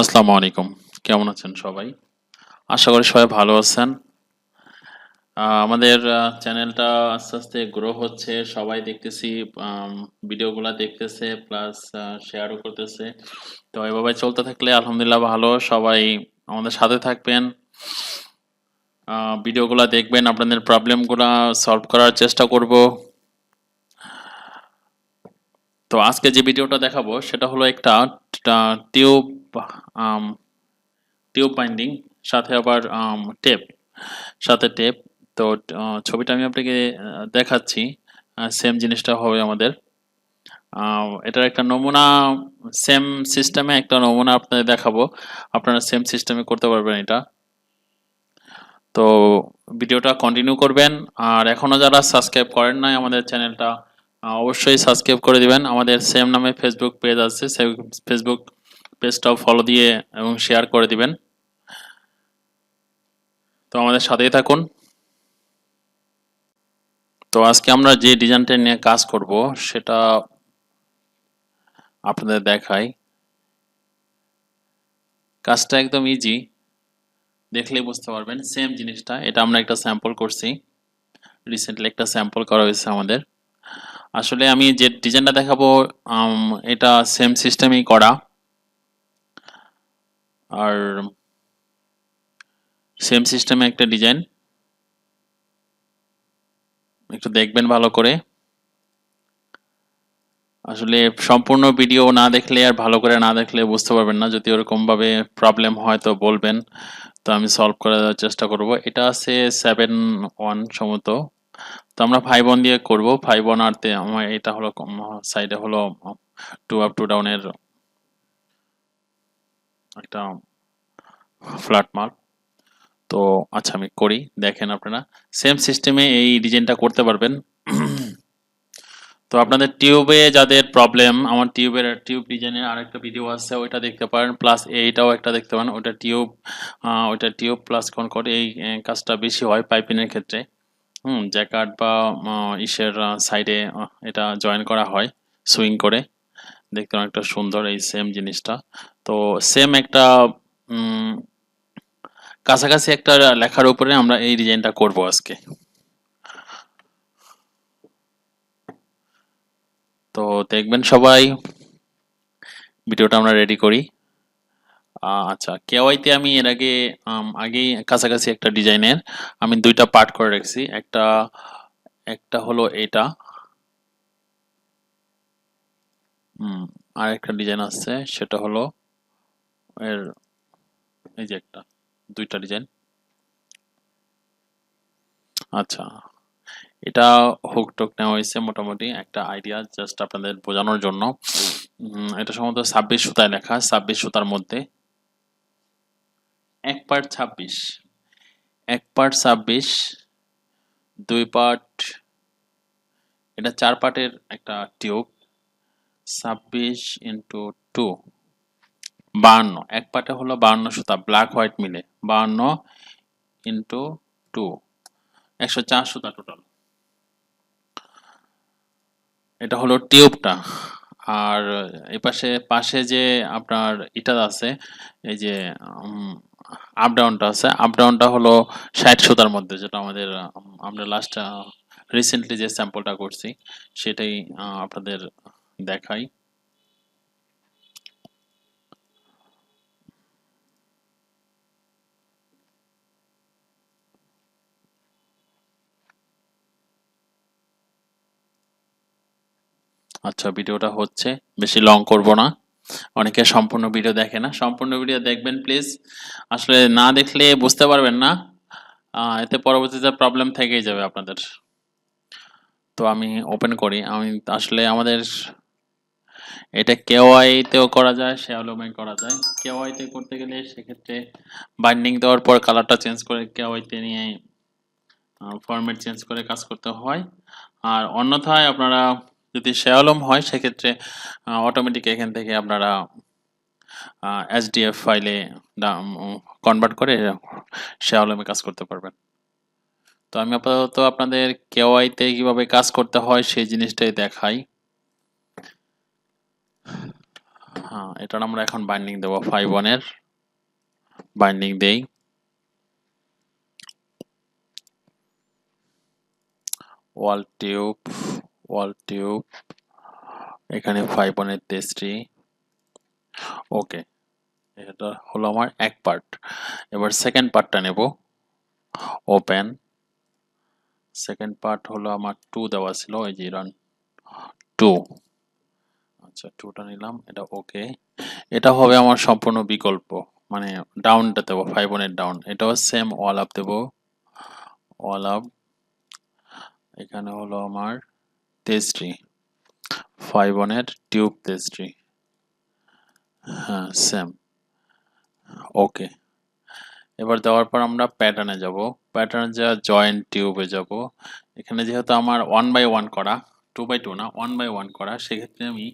আসসালামু আলাইকুম। কেমন আছেন সবাই? আশা করি সবাই ভালো আছেন। আমাদের চ্যানেলটা আস্তে আস্তে গ্রো হচ্ছে। সবাই দেখতেছি ভিডিওগুলা দেখতেছে প্লাস শেয়ারও করতেছে। তো এভাবে চলতে থাকলে আলহামদুলিল্লাহ ভালো। সবাই আমাদের সাথে থাকবেন। ভিডিওগুলা দেখবেন, আপনাদের প্রবলেমগুলা সলভ করার চেষ্টা করব। তো আজকে যে ভিডিওটা দেখাবো সেটা হলো একটা টিউব আম টিউব বাইন্ডিং সাথে আবার টেপ সাথে টেপ। তো ছবিটা আমি আপনাকে দেখাচ্ছি। সেম জিনিসটা হবে আমাদের। এটার একটা নমুনা, সেম সিস্টেমে একটা নমুনা আপনাদের দেখাবো। আপনারা সেম সিস্টেমে করতে পারবেন এটা। তো ভিডিওটা কন্টিনিউ করবেন। আর এখনো যারা সাবস্ক্রাইব করেন নাই আমাদের চ্যানেলটা, অবশ্যই সাবস্ক্রাইব করে দিবেন। আমাদের সেম নামে ফেসবুক পেজ আছে, সেই ফেসবুক পেজটাও ফলো দিয়ে এবং শেয়ার করে দিবেন। তো আমাদের সাথেই থাকুন। তো আজকে আমরা যে ডিজাইনটা নিয়ে কাজ করব সেটা আপনাদের দেখাই। কাজটা একদম ইজি, দেখলেই বুঝতে পারবেন। সেম জিনিসটা, এটা আমরা একটা স্যাম্পল করছি, রিসেন্টলি একটা স্যাম্পল করা হয়েছে আমাদের। আসলে আমি যে ডিজাইনটা দেখাবো এটা সেম সিস্টেমেই করা। আর সেম সিস্টেমে একটা ডিজাইন, একটু দেখবেন ভালো করে। আসলে সম্পূর্ণ ভিডিও না দেখলে আর ভালো করে না দেখলে বুঝতে পারবেন না। যদি ওরকম ভাবে প্রবলেম হয় তো বলবেন, তো আমি সলভ করার চেষ্টা করব। এটা আছে 7-1 সম্ভবত। তো আমরা 5-1 দিয়ে করব। 5-1 আর আমার এটা হলো সাইডে হলো 2 আপ 2 ডাউনের একটা ফ্ল্যাট মার্ক। তো আচ্ছা আমি করি, দেখেন আপনারা সেম সিস্টেমে এই ডিজাইনটা করতে পারবেন। তো আপনাদের টিউবে যাদের প্রবলেম, আমার টিউব ডিজাইনের আরেকটা ভিডিও আছে, ওইটা দেখতে পারেন। প্লাস এইটাও একটা দেখতে পারেন, ওইটা টিউব প্লাস কনকর্ড। এই কাজটা বেশি হয় পাইপিনের ক্ষেত্রে। জ্যাকার্ড বা ইসের সাইডে এটা জয়েন করা হয় সুইং করে, দেখতে অনেকটা সুন্দর এই সেম জিনিসটা। তো সেম একটা কাছাকাছি একটা লেখার উপরে আমরা এই ডিজাইনটা করব আজকে। তো দেখবেন সবাই, ভিডিওটা আমরা রেডি করি। আচ্ছা, কেওয়াইতে আমি এর আগে আগেই কাছাকাছি একটা ডিজাইনের আমি দুইটা পার্ট করে রাখছি। একটা একটা হলো এটা, আর একটা ডিজাইন আছে সেটা হলো এর, এই যে একটা, দুইটা ডিজাইন। আচ্ছা, এটা হুক টুক নেওয়া হয়েছে, মোটামুটি একটা আইডিয়া জাস্ট আপনাদের বোঝানোর জন্য। এটা সম্ভবত 26 সুতায় লেখা, 26 সুতার মধ্যে এক পার্ট 26, এক পার্ট 26, দুই পার্ট, এটা 4 পার্টের একটা টিউব। 26 × 2, 52। এক পার্টে হলো 52 সুতা, ব্ল্যাক হোয়াইট মিলে 52 × 2, 104 সুতা টোটাল। এটা হলো টিউবটা। আর এপাশে পাশে যে আপনার এটা আছে, এই যে আপ ডাউনটা আছে, আপ ডাউনটা হলো 60 সুতার মধ্যে, যেটা আমাদের আমরা লাস্ট রিসেন্টলি যে স্যাম্পলটা করছি সেটাই আপনাদের দেখাই। আচ্ছা, ভিডিওটা হচ্ছে, বেশি লং করব না। অনেকে সম্পূর্ণ ভিডিও দেখে না, সম্পূর্ণ ভিডিও দেখবেন প্লিজ। আসলে না দেখলে বুঝতে পারবেন না, এতে পরবর্তীতে প্রবলেম থেকেই যাবে আপনাদের। তো আমি ওপেন করি। আমি আসলে আমাদের এটা কেওয়াই তেও করা যায়, শ্যালোমে করা যায়। কেওয়াই তে করতে গেলে সেক্ষেত্রে বাইন্ডিং দেওয়ার পর কালারটা চেঞ্জ করে কেওয়াই তে নিয়ে ফরম্যাট চেঞ্জ করে কাজ করতে হয়। আর অন্যথায় আপনারা যদি শ্যালোম হয় সেক্ষেত্রে অটোমেটিক এখান থেকে আপনারা এসডিএফ ফাইলে কনভার্ট করে শ্যালোমে কাজ করতে পারবেন। তো আমি আপাতত আপনাদের কেওয়াই তে কিভাবে কাজ করতে হয় সেই জিনিসটাই দেখাই। হ্যাঁ, এটার আমরা এখন বাইন্ডিং দেবো 5-1 এর বাইন্ডিং দেই। ওয়াল টিউব এখানে 5-1 এর তেজটি। ওকে, এটা হলো আমার এক পার্ট। এবার সেকেন্ড পার্টটা নেব, ওপেন। সেকেন্ড পার্ট হলো আমার 2 দেওয়া ছিল, এই যে রান 2। আচ্ছা, 2টা নিলাম, এটা ওকে। এটা হবে আমার সম্পূর্ণ বিকল্প, মানে ডাউনটা দেবো 5-1 এর ডাউন। এটাও সেম ওয়াল আপ দেবো, ওয়াল আপ। এখানে হলো আমার তেজটি 5-1 এর টিউব তেজটি। হ্যাঁ, সেম ওকে। এবার দেওয়ার পর আমরা প্যাটার্নে যাব, প্যাটার্নে যা জয়েন্ট টিউবে যাব। এখানে যেহেতু আমার 1/1 করা, 2/2 না, 1/1 করা, সেক্ষেত্রে আমি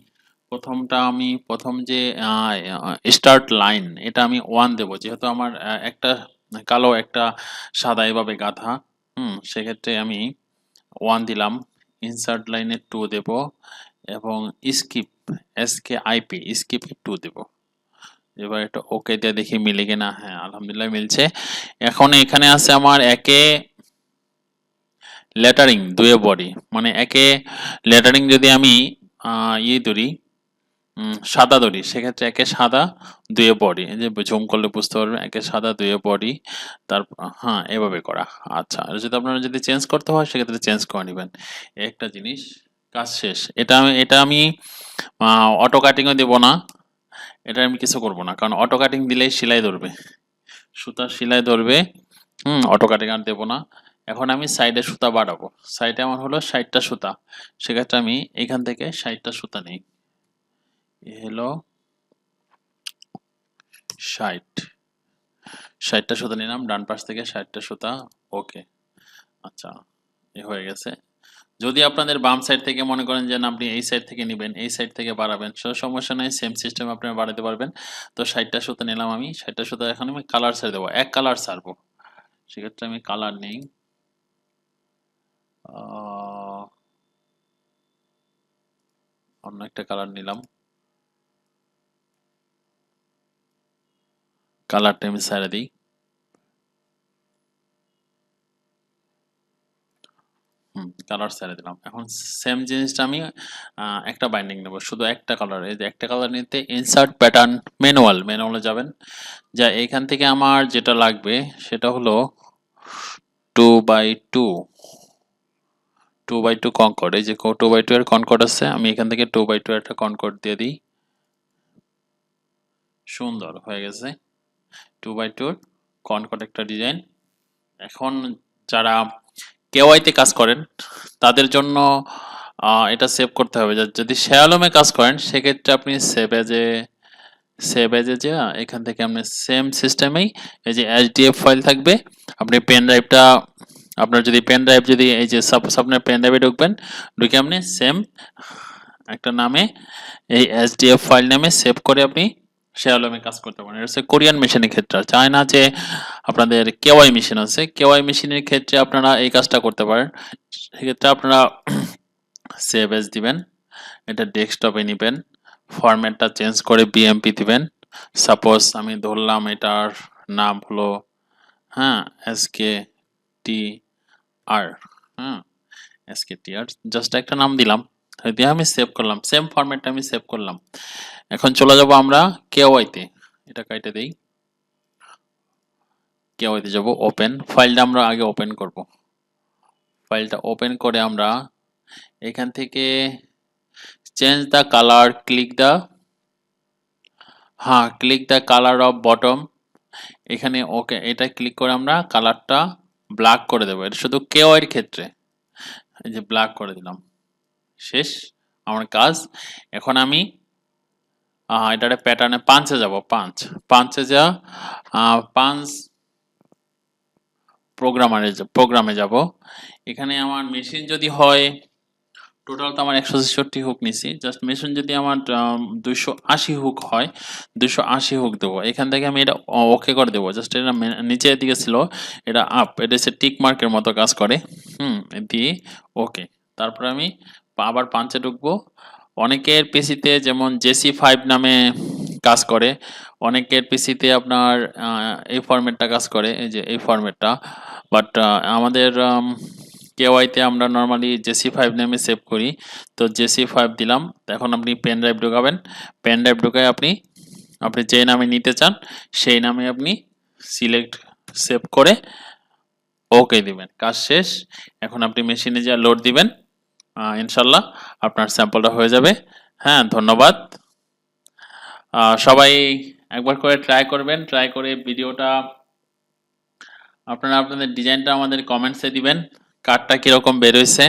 প্রথম যে স্টার্ট লাইন, এটা আমি 1 দেব, যেহেতু আমার একটা কালো একটা সাদা এভাবে গাঁথা। সেক্ষেত্রে আমি 1 দিলাম। ইনসার্ট লাইনে 2 দেব এবং স্কিপ স্কিপে 2 দেব। এবার এটা ওকে দিয়ে দেখি মিলে কিনা। হ্যাঁ, আলহামদুলিল্লাহ মিলছে। এখন এখানে আছে আমার একে লেটারিং, দুয়ে বডি, মানে একে লেটারিং যদি আমি ধরি, সাদা ধরি, সেক্ষেত্রে একে সাদা, দুয়ে বডি। এই যে জুম করলে বুঝতে পারবেন, একে সাদা, দুয়ে বডি। তারপর হ্যাঁ, এভাবে করা। আচ্ছা, আর যদি আপনারা যদি চেঞ্জ করতে হয় সেক্ষেত্রে চেঞ্জ করে নেবেন। একটা জিনিস, কাজ শেষ। এটা আমি অটো কাটিংও দেব না, এটা আমি কিছু করব না, কারণ অটো কাটিং দিলেই সেলাই ধরবে, সুতার সেলাই ধরবে। অটো কাটিং আর দেবো না। এখন আমি সাইডে সুতা বাড়াবো। সাইডে আমার হলো 60টা সুতা, সেক্ষেত্রে আমি এখান থেকে 60টা সুতা নিই। এ হলো 60টা সুতা নিলাম, ডান পাশ থেকে 60টা সুতা। ওকে, আচ্ছা, এ হয়ে গেছে। যদি আপনাদের বাম সাইড থেকে মনে করেন যে না, আপনি এই সাইড থেকে নেবেন, এই সাইড থেকে বাড়াবেন, সমস্যা নেই, সেম সিস্টেম আপনারা বাড়াতে পারবেন। তো 60টা সুতা নিলাম আমি, 60টা সুতা এখন আমি কালার ছেড়ে দেবো, এক কালার ছাড়বো। সেক্ষেত্রে আমি কালার নেই, অন্য একটা কালার নিলাম, কালারটা আমি ছেড়ে দিই। কালার ছেড়ে দিলাম। এখন সেম জিনিসটা আমি একটা বাইন্ডিং নেব, শুধু একটা কালার। এই যে একটা কালার নিতে ইনসার্ট প্যাটার্ন, ম্যানুয়ালে যাবেন। যা এখান থেকে আমার যেটা লাগবে সেটা হলো 2/2 2/2 কনকর্ড। এই যে 2/2 এর কনকর্ড আছে, আমি এখান থেকে 2/2 একটা কনকর্ড দিয়ে দিই। সুন্দর হয়ে গেছে 2/2 কনকর্ড একটা ডিজাইন। এখন যারা কেওয়াইতে কাজ করেন তাদের জন্য এটা সেভ করতে হবে। যদি শ্যালোমে কাজ করেন সেক্ষেত্রে আপনি সেভ এজে যে এখান থেকে আপনি সেম সিস্টেমেই এই যে এইচডিএফ ফাইল থাকবে, আপনি পেন ড্রাইভটা, আপনার যদি পেন ড্রাইভ, যদি এই যে সাপোজ আপনার পেন ড্রাইভে ঢুকবেন, ঢুকে আপনি সেম একটা নামে এই এইচডিএফ ফাইল নামে সেভ করে আপনি শ্যালোমে কাজ করতে পারেন। এটা হচ্ছে কোরিয়ান মেশিনের ক্ষেত্রে, চায় না যে আপনাদের কেওয়াই মেশিন আছে, কেওয়াই মেশিনের ক্ষেত্রে আপনারা এই কাজটা করতে পারেন। সেক্ষেত্রে আপনারা সেভ এজ দিবেন, এটা ডেস্কটপে নেবেন, ফরম্যাটটা চেঞ্জ করে বিএমপি দিবেন। সাপোজ আমি ধরলাম এটার নাম হলো, হ্যাঁ, এসকে টি আর, হ্যাঁ, এসকে টি আর, জাস্ট একটা নাম দিলাম, দিয়ে আমি সেভ করলাম, সেম ফরম্যাটটা আমি সেভ করলাম। এখন চলে যাব আমরা কেওয়াইতে, এটা কাইটে দেই, কেওয়াইতে যাব, ওপেন ফাইলটা আমরা আগে ওপেন করব। ফাইলটা ওপেন করে আমরা এখান থেকে change the colour, click the colour of bottom, এখানে ওকে, এটা ক্লিক করে আমরা কালারটা ব্ল্যাক করে দেবো। এটা শুধু কেওয়াইয়ের ক্ষেত্রে, এই যে ব্ল্যাক করে দিলাম, শেষ আমার কাজ। এখন আমি এটারে প্যাটার্নে পাঁচে যাব, পাঁচে যা পাঁচ প্রোগ্রামে যাব। এখানে আমার মেশিন যদি হয়, টোটাল তো আমার 166 হুক নিছি, জাস্ট মেশিন যদি আমার 280 হুক হয়, 280 হুক দেবো। এখান থেকে আমি এটা ওকে করে দেবো, জাস্ট এটা নিচের দিকে ছিল, এটা আপ, এটা হচ্ছে টিক মার্কের মতো কাজ করে। দিয়ে ওকে, তারপর আমি আবার পাঁচে ঢুকবো, অনেকের পিসিতে যেমন JC5 নামে কাজ করে, অনেকের পিসিতে আপনার এই ফরম্যাটটা কাজ করে, এই যে এই ফরম্যাটটা। বাট আমাদের কেওয়াইতে আমরা নর্মালি JC5 নামে সেভ করি। তো JC5 দিলাম। এখন আপনি পেন ড্রাইভ ঢোকাবেন। পেন ড্রাইভ ঢোকায় আপনি আপনি যে নামে নিতে চান সেই নামে আপনি সিলেক্ট সেভ করে ওকে দিবেন। কাজ শেষ। এখন আপনি মেশিনে যা লোড দিবেন, ইনশাল্লাহ আপনার স্যাম্পলটা হয়ে যাবে। হ্যাঁ, ধন্যবাদ। সবাই একবার করে ট্রাই করবেন। ট্রাই করে ভিডিওটা আপনারা আপনাদের ডিজাইনটা আমাদের কমেন্টসে দিবেন, কার্ডটা কিরকম বের হয়েছে।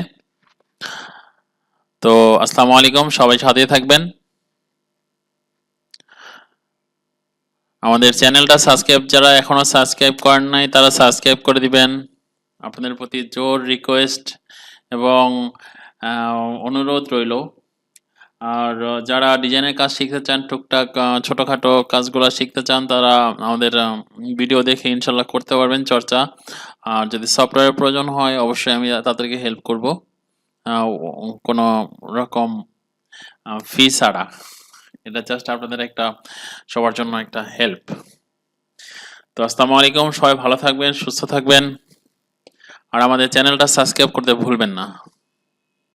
তো আসসালামু আলাইকুম, সবাই সাথে থাকবেন। আমাদের চ্যানেলটা সাবস্ক্রাইব, যারা এখনো সাবস্ক্রাইব করেন নাই তারা সাবস্ক্রাইব করে দিবেন। আপনাদের প্রতি জোর রিকোয়েস্ট এবং অনুরোধ রইল। আর যারা ডিজাইনের কাজ শিখতে চান, টুকটাক ছোটোখাটো কাজগুলো শিখতে চান, তারা আমাদের ভিডিও দেখে ইনশাল্লাহ করতে পারবেন চর্চা। আর যদি সফটওয়্যারের প্রয়োজন হয় অবশ্যই আমি তাদেরকে হেল্প করব, কোনো রকম ফি ছাড়া। এটা জাস্ট আপনাদের একটা সবার জন্য একটা হেল্প। তো আসসালামু আলাইকুম, সবাই ভালো থাকবেন, সুস্থ থাকবেন, আর আমাদের চ্যানেলটা সাবস্ক্রাইব করতে ভুলবেন না।